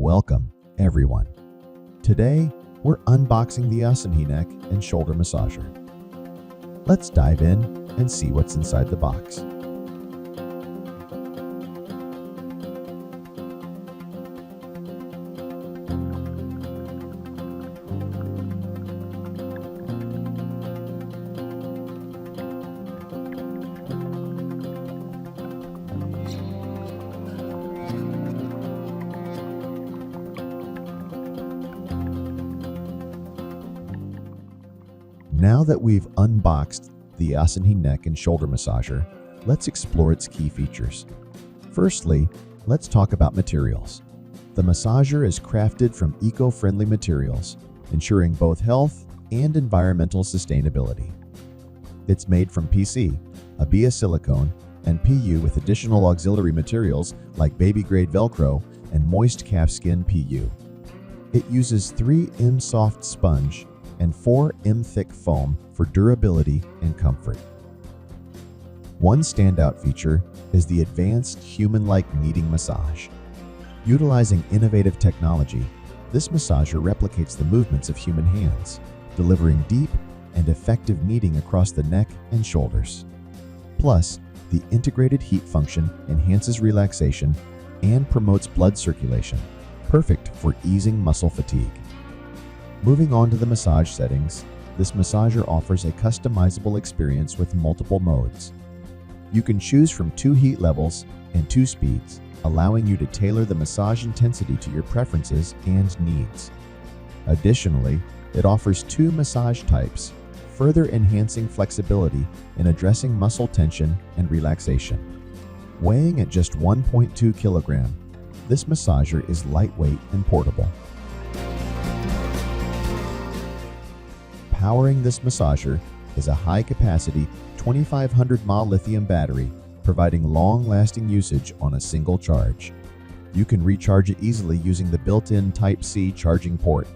Welcome, everyone. Today, we're unboxing the Asinhe neck and shoulder massager. Let's dive in and see what's inside the box. Now that we've unboxed the Asinhe neck and shoulder massager, let's explore its key features. Firstly, let's talk about materials. The massager is crafted from eco-friendly materials, ensuring both health and environmental sustainability. It's made from PC, ABIA silicone, and PU with additional auxiliary materials like baby-grade Velcro and moist calfskin PU. It uses 3M soft sponge and 4M thick foam for durability and comfort. One standout feature is the advanced human-like kneading massage. Utilizing innovative technology, this massager replicates the movements of human hands, delivering deep and effective kneading across the neck and shoulders. Plus, the integrated heat function enhances relaxation and promotes blood circulation, perfect for easing muscle fatigue. Moving on to the massage settings, this massager offers a customizable experience with multiple modes. You can choose from 2 heat levels and 2 speeds, allowing you to tailor the massage intensity to your preferences and needs. Additionally, it offers 2 massage types, further enhancing flexibility in addressing muscle tension and relaxation. Weighing at just 1.2 kilogram, this massager is lightweight and portable. Powering this massager is a high-capacity 2500 mAh lithium battery, providing long-lasting usage on a single charge. You can recharge it easily using the built-in Type-C charging port.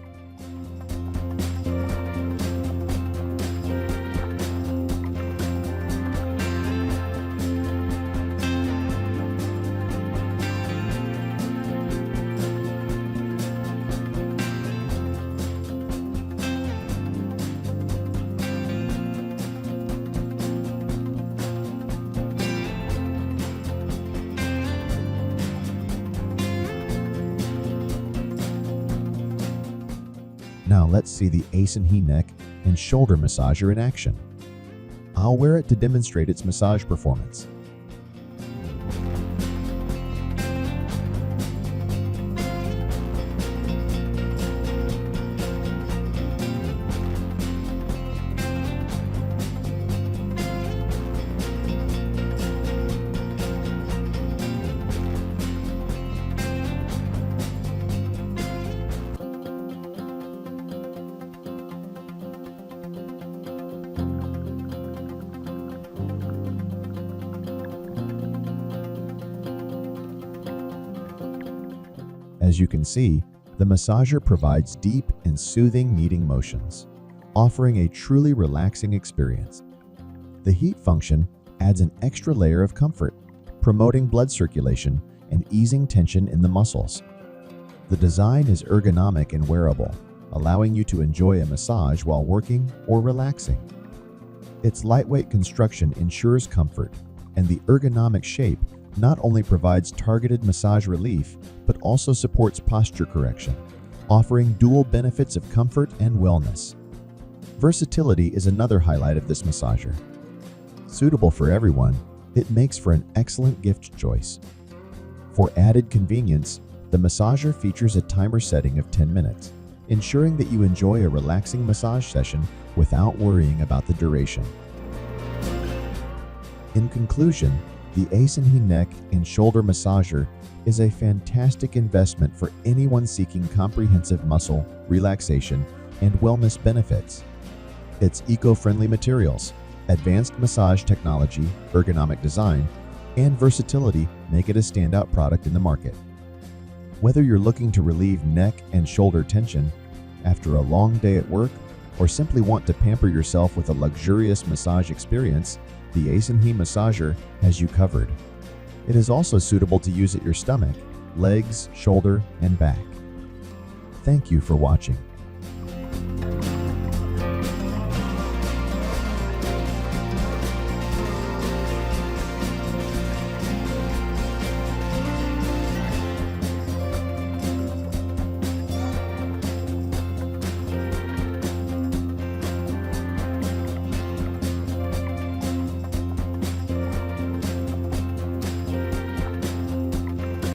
Now let's see the Asinhe neck and shoulder massager in action. I'll wear it to demonstrate its massage performance. As you can see, the massager provides deep and soothing kneading motions, offering a truly relaxing experience. The heat function adds an extra layer of comfort, promoting blood circulation and easing tension in the muscles. The design is ergonomic and wearable, allowing you to enjoy a massage while working or relaxing. Its lightweight construction ensures comfort, and the ergonomic shape not only provides targeted massage relief, but also supports posture correction, offering dual benefits of comfort and wellness. Versatility is another highlight of this massager. Suitable for everyone, it makes for an excellent gift choice. For added convenience, the massager features a timer setting of 10 minutes, ensuring that you enjoy a relaxing massage session without worrying about the duration. In conclusion, the Asinhe neck and shoulder massager is a fantastic investment for anyone seeking comprehensive muscle, relaxation, and wellness benefits. Its eco-friendly materials, advanced massage technology, ergonomic design, and versatility make it a standout product in the market. Whether you're looking to relieve neck and shoulder tension after a long day at work or simply want to pamper yourself with a luxurious massage experience, the Asinhe massager has you covered. It is also suitable to use at your stomach, legs, shoulder, and back. Thank you for watching.